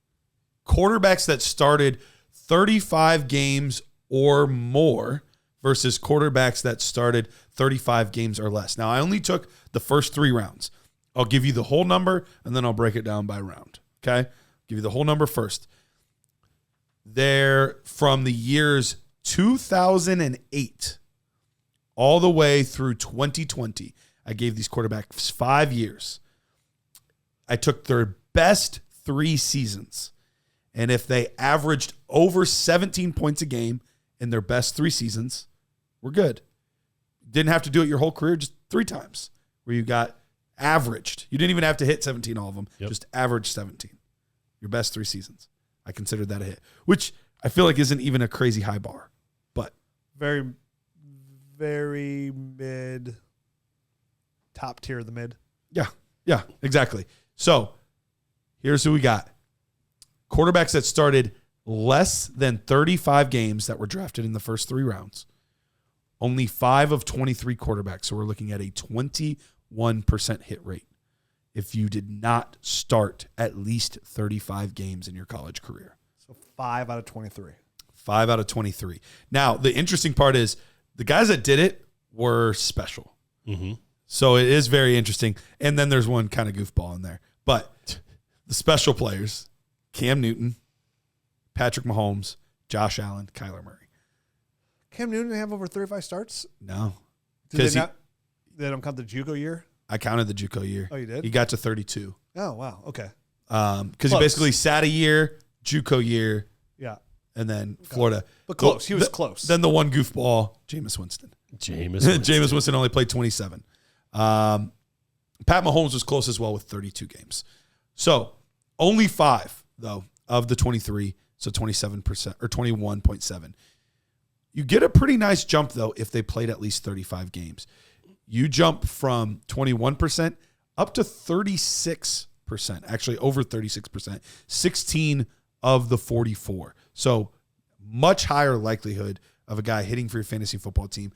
quarterbacks that started 35 games or more versus quarterbacks that started 35 games or less. Now, I only took the first 3 rounds. I'll give you the whole number, and then I'll break it down by round. Okay? Give you the whole number first. They're from the years 2008 all the way through 2020. I gave these quarterbacks 5 years. I took their best 3 seasons. And if they averaged over 17 points a game in their best 3 seasons, we're good. Didn't have to do it your whole career, just 3 times where you got averaged. You didn't even have to hit 17, all of them. Yep. Just average 17. Your best 3 seasons. I considered that a hit, which I feel like isn't even a crazy high bar. But very, very mid, top tier of the mid. Yeah, exactly. So here's who we got. Quarterbacks that started less than 35 games that were drafted in the first 3 rounds. Only 5 of 23 quarterbacks. So we're looking at a 21% hit rate if you did not start at least 35 games in your college career. So 5 out of 23. 5 out of 23. Now, the interesting part is the guys that did it were special. Mm-hmm. So it is very interesting. And then there's one kind of goofball in there. But the special players, Cam Newton, Patrick Mahomes, Josh Allen, Kyler Murray. Cam Newton have over 35 starts? No. Did they don't count the JUCO year? I counted the JUCO year. Oh, you did? He got to 32. Oh, wow. Okay. Because he basically sat a year, JUCO year, yeah, and then Florida. But close. He was close. Then the one goofball, Jameis Winston. Jameis Winston only played 27. Pat Mahomes was close as well with 32 games. So only 5, though, of the 23, so 27% or 21.7. You get a pretty nice jump, though, if they played at least 35 games. You jump from 21% up to 36%. actually over 36%, 16 of the 44. So much higher likelihood of a guy hitting for your fantasy football team.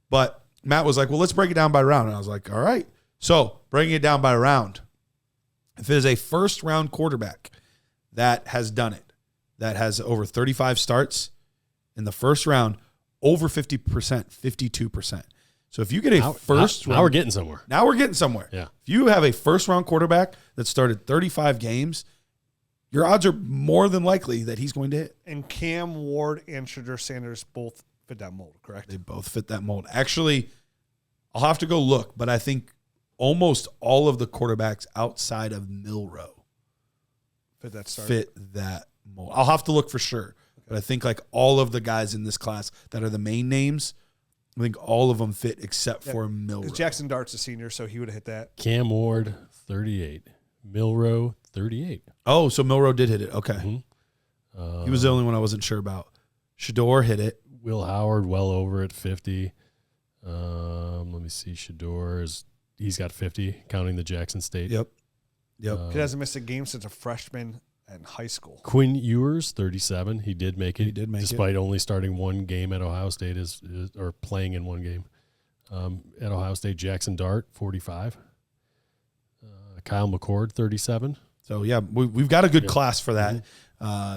But Matt was like, well, let's break it down by round. And I was like, all right. So breaking it down by round, if it is a first-round quarterback that has done it, that has over 35 starts in the first round, over 50%, 52%. So if you get a now we're getting somewhere. Now we're getting somewhere. Yeah. If you have a first-round quarterback that started 35 games, your odds are more than likely that he's going to hit. And Cam Ward and Shedeur Sanders both fit that mold, correct? They both fit that mold. Actually, I'll have to go look, but I think almost all of the quarterbacks outside of Milroe fit that mold. I'll have to look for sure. Okay. But I think like all of the guys in this class that are the main names, I think all of them fit except for Milroe. Jackson Dart's a senior, so he would have hit that. Cam Ward, 38. Milroe, 38. Oh, so Milroe did hit it. Okay. Mm-hmm. He was the only one I wasn't sure about. Shedeur hit it. Will Howard, well over at 50. Let me see. Shedeur he's got 50, counting the Jackson State. Yep. He hasn't missed a game since a freshman in high school. Quinn Ewers, 37. He did make it. He did make despite only starting one game at Ohio State or playing in one game. At Ohio State, Jackson Dart, 45. Kyle McCord, 37. So, yeah, we've got a good class for that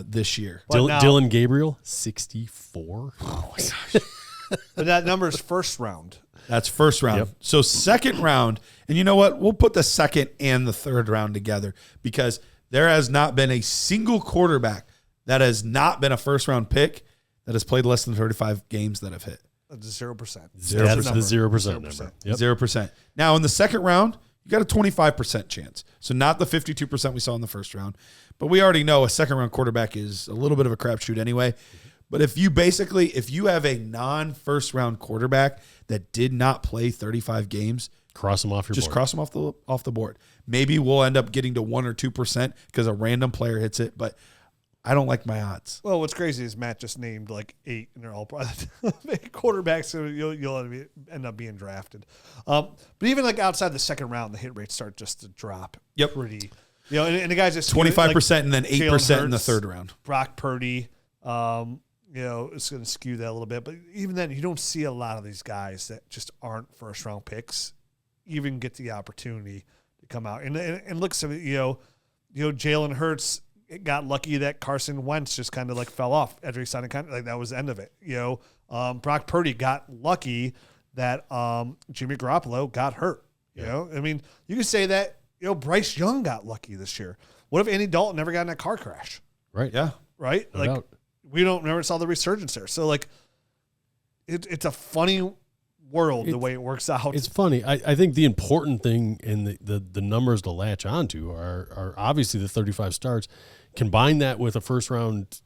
this year. Dylan Gabriel, 64. Oh, my gosh. But that number is first round. That's first round. Yep. So second round, and you know what? We'll put the second and the third round together because there has not been a single quarterback that has not been a first-round pick that has played less than 35 games that have hit. That's 0%. That's the 0% number. Yep. 0%. Now, in the second round, you got a 25% chance. So not the 52% we saw in the first round. But we already know a second-round quarterback is a little bit of a crapshoot anyway. But if you have a non-first-round quarterback that did not play 35 games, cross them off your just board. cross them off the board. Maybe we'll end up getting to 1 or 2% because a random player hits it, but I don't like my odds. Well, what's crazy is Matt just named like 8, and they're all quarterbacks, so you'll end up being drafted. But even like outside the second round, the hit rates start just to drop. Yep. Pretty. And the guys just 25% and then 8% Jalen in the Hurts, third round. Brock Purdy, it's going to skew that a little bit. But even then, you don't see a lot of these guys that just aren't first round picks even get the opportunity to come out. And look, some Jalen Hurts got lucky that Carson Wentz just kind of like fell off after he signed a contract. Like that was the end of it. Brock Purdy got lucky that Jimmy Garoppolo got hurt. You know, I mean, you could say that. Bryce Young got lucky this year. What if Andy Dalton never got in a car crash? Right. Yeah. Right. No like doubt. we never saw the resurgence there. So like, it's a funny world the way it works out. It's funny. I think the important thing in the numbers to latch onto are obviously the 35 starts. Combine that with a first round,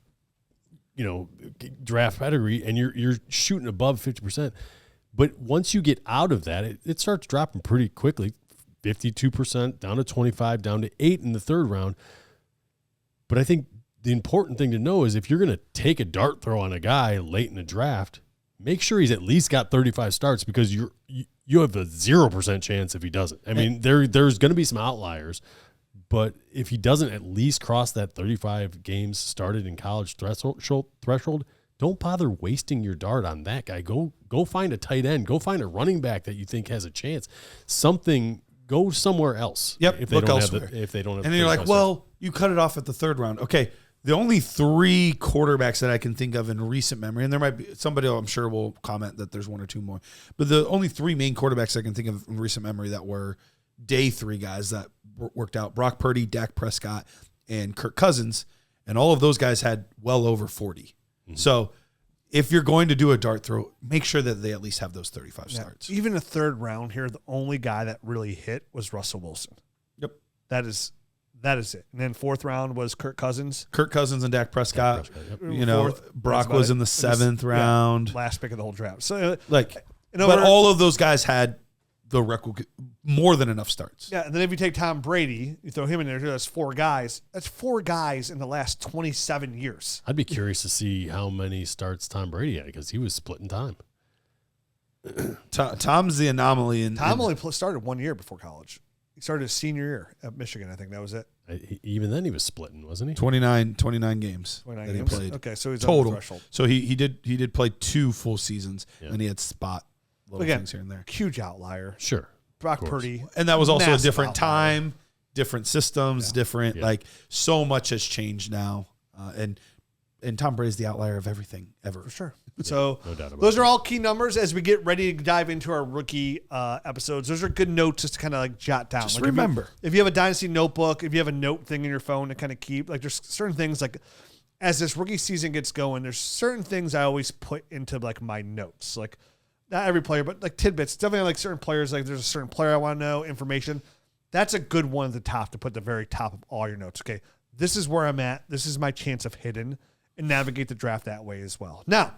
draft pedigree, and you're shooting above 50%. But once you get out of that, it starts dropping pretty quickly. 52% down to 25, down to 8 in the third round. But I think the important thing to know is if you're going to take a dart throw on a guy late in the draft, make sure he's at least got 35 starts because you have a 0% chance if he doesn't. I mean, there's going to be some outliers, but if he doesn't at least cross that 35 games started in college threshold, don't bother wasting your dart on that guy. Go find a tight end. Go find a running back that you think has a chance. Go somewhere else. Yep. If they don't have and then you're like, well, you cut it off at the third round. Okay. The only 3 quarterbacks that I can think of in recent memory, and there might be somebody I'm sure will comment that there's 1 or 2 more, but the only 3 main quarterbacks I can think of in recent memory that were day 3 guys that worked out: Brock Purdy, Dak Prescott, and Kirk Cousins, and all of those guys had well over 40. Mm-hmm. So if you're going to do a dart throw, make sure that they at least have those 35 starts. Even the third round here, the only guy that really hit was Russell Wilson. Yep. That is it. And then fourth round was Kirk Cousins. And Dak Prescott. Yep. Brock was in the 7th round. Last pick of the whole draft. So but all of those guys had the record, more than enough starts. Yeah, and then if you take Tom Brady, you throw him in there, that's 4 guys. That's 4 guys in the last 27 years. I'd be curious to see how many starts Tom Brady had because he was splitting time. Tom's the anomaly. Tom only started 1 year before college. He started his senior year at Michigan. I think that was it. Even then, he was splitting, wasn't he? 29 games 29 that games. he played. Okay, so he's on total. the threshold. So he did play 2 full seasons, Yeah. and he had spot little Again, things here and there. huge outlier. Sure. Brock Of course. Purdy. And that was also a massive different outlier. time, different systems, different like so much has changed now, and Tom Brady's the outlier of everything ever. For sure. So No doubt about those it. are all key numbers as we get ready to dive into our rookie episodes. Those are good notes just to kind of like jot down. Just like remember. if you have a Dynasty notebook, if you have a note thing in your phone to kind of keep, like there's certain things like as this rookie season gets going, there's certain things I always put into like my notes. Like not every player, but like tidbits. Definitely like certain players, like there's a certain player I want to know, information. That's a good one at the top to put the very top of all your notes. Okay, this is where I'm at. This is my chance of hitting and navigate the draft that way as well. Now,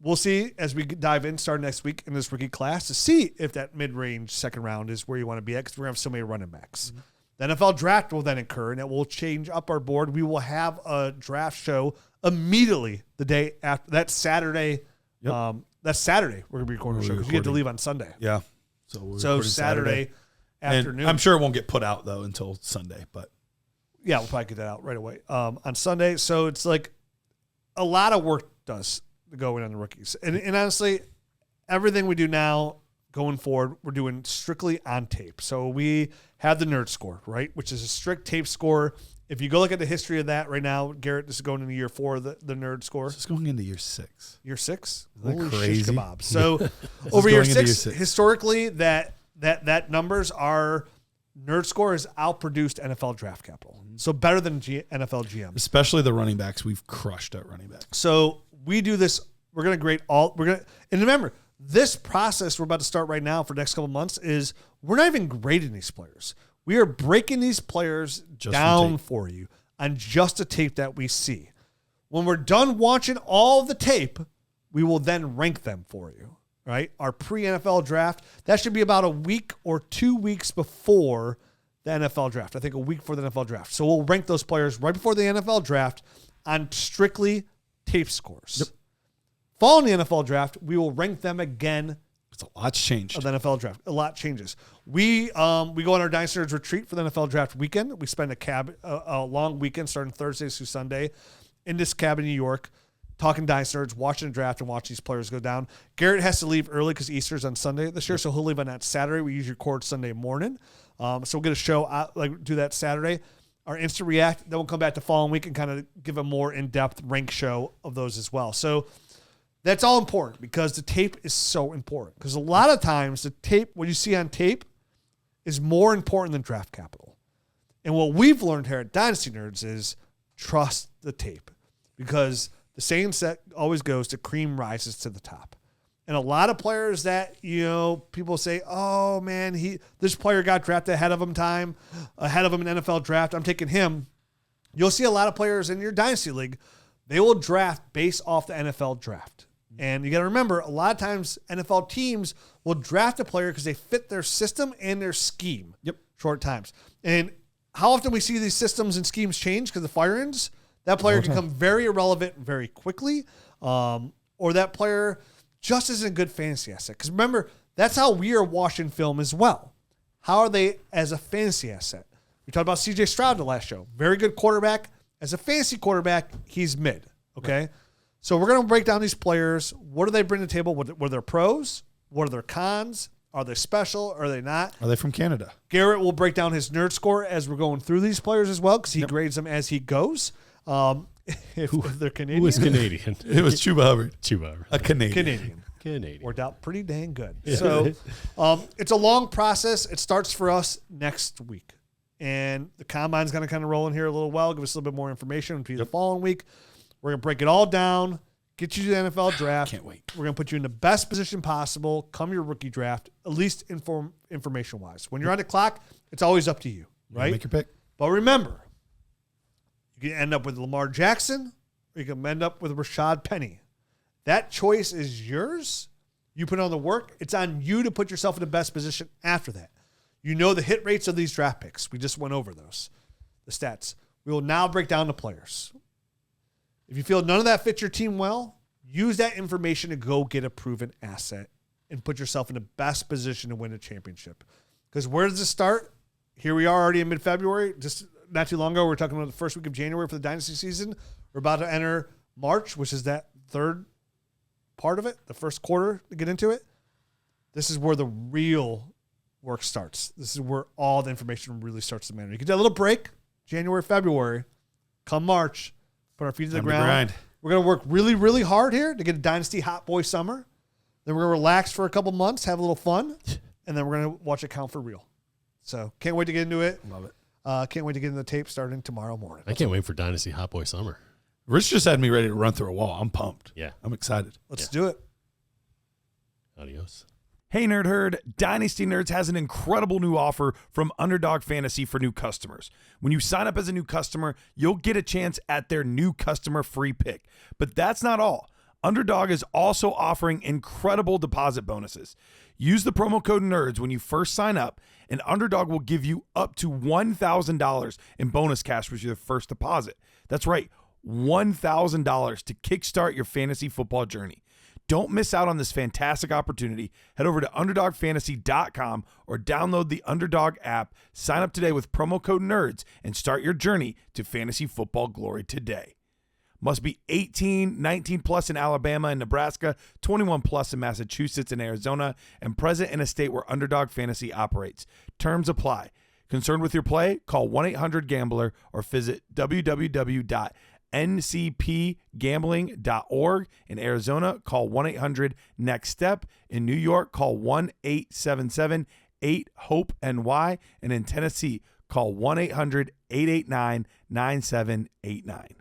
we'll see as we dive in, start next week in this rookie class to see if that mid-range second round is where you want to be at because we're going to have so many running backs. Mm-hmm. The NFL draft will then occur, and it will change up our board. We will have a draft show immediately the day after. That Saturday. Yep. That's Saturday we're going to be recording the show because you get to leave on Sunday. Yeah. So we're So recording Saturday afternoon. And I'm sure it won't get put out though until Sunday, but Yeah, we'll probably get that out right away on Sunday. So it's like a lot of work does go in on the rookies. And honestly, everything we do now going forward, we're doing strictly on tape. So we have the nerd score, right, which is a strict tape score. If you go look at the history of that right now, Garrett, this is going into year 4 of the nerd score. it's going into year 6. Year 6? Isn't that Holy crazy? shish kebab. So over year going into 6, year 6. historically, that numbers are nerd score has outproduced NFL draft capital. So better than NFL GMs. Especially the running backs. We've crushed at running backs. So we do this. We're going to grade all. And remember, this process we're about to start right now for the next couple of months is we're not even grading these players. We are breaking these players Just down from tape. for you on just a tape that we see. When we're done watching all of the tape, we will then rank them for you. Right? Our pre-NFL draft, that should be about a week or 2 weeks before the NFL draft. I think a week before the NFL draft. So we'll rank those players right before the NFL draft on strictly tape scores. Yep. Following the NFL draft, we will rank them again It's a lot's changed. of the NFL draft. A lot changes. We go on our Dynasty Nerds retreat for the NFL draft weekend. We spend a long weekend starting Thursday through Sunday in this cabin in New York, talking Dynasty Nerds, watching the draft, and watching these players go down. Garrett has to leave early because Easter's on Sunday this year, so he'll leave on that Saturday. We usually record Sunday morning. So we'll get a show out, do that Saturday. Our instant react, then we'll come back the following week and kind of give a more in-depth rank show of those as well. So that's all important because the tape is so important. Because a lot of times the tape, what you see on tape, is more important than draft capital. And what we've learned here at Dynasty Nerds is trust the tape. Because the saying that always goes, the cream rises to the top. And a lot of players that, people say, oh man, this player got drafted ahead of him in NFL draft. I'm taking him. You'll see a lot of players in your Dynasty League, they will draft based off the NFL draft. And you got to remember, a lot of times NFL teams will draft a player because they fit their system and their scheme. Yep. Short times. And how often we see these systems and schemes change because of fire-ins? That player can become very irrelevant very quickly. Or that player just isn't a good fantasy asset. Because remember, that's how we are watching film as well. How are they as a fantasy asset? We talked about C.J. Stroud the last show. Very good quarterback. As a fantasy quarterback, he's mid. Okay? Right. So we're going to break down these players. What do they bring to the table? What are their pros? What are their cons? Are they special? Are they not? Are they from Canada? Garrett will break down his nerd score as we're going through these players as well because he grades them as he goes. If they're Canadian. Who is Canadian? It was Chuba Hubbard. Chuba Hubbard. A Canadian. Worked out pretty dang good. So it's a long process. It starts for us next week. And the combine's going to kind of roll in here a little while, give us a little bit more information the following week. We're going to break it all down, get you to the NFL draft. Can't wait. We're going to put you in the best position possible come your rookie draft, at least information-wise. When you're on the clock, it's always up to you, right? Make your pick. But remember, you can end up with Lamar Jackson or you can end up with Rashad Penny. That choice is yours. You put on the work. It's on you to put yourself in the best position after that. You know the hit rates of these draft picks. We just went over those, the stats. We will now break down the players. If you feel none of that fits your team well, use that information to go get a proven asset and put yourself in the best position to win a championship. Because where does it start? here we are already in mid-February. Just not too long ago, we were talking about the first week of January for the Dynasty season. We're about to enter March, which is that third part of it, the first quarter to get into it. This is where the real work starts. This is where all the information really starts to matter. You can do a little break, January, February. Come March, put our feet to the ground. We're going to work really, really hard here to get a Dynasty Hot Boy summer. Then we're going to relax for a couple months, have a little fun, and then we're going to watch it count for real. So can't wait to get into it. Love it. Can't wait to get into the tape starting tomorrow morning. I can't wait for Dynasty Hot Boy Summer. Rich just had me ready to run through a wall. I'm pumped. Yeah. I'm excited. Let's do it. Adios. Hey, Nerd Herd, Dynasty Nerds has an incredible new offer from Underdog Fantasy for new customers. When you sign up as a new customer, you'll get a chance at their new customer free pick. But that's not all. Underdog is also offering incredible deposit bonuses. Use the promo code NERDS when you first sign up, and Underdog will give you up to $1,000 in bonus cash with your first deposit. That's right, $1,000 to kickstart your fantasy football journey. Don't miss out on this fantastic opportunity. Head over to UnderdogFantasy.com or download the Underdog app. Sign up today with promo code NERDS and start your journey to fantasy football glory today. Must be 18, 19 plus in Alabama and Nebraska, 21 plus in Massachusetts and Arizona, and present in a state where Underdog Fantasy operates. Terms apply. Concerned with your play? Call 1-800-GAMBLER or visit www.ncpgambling.org. In Arizona, call 1-800-NEXT-STEP. In New York, call 1-877-8-HOPE-NY. And in Tennessee, call 1-800-889-9789.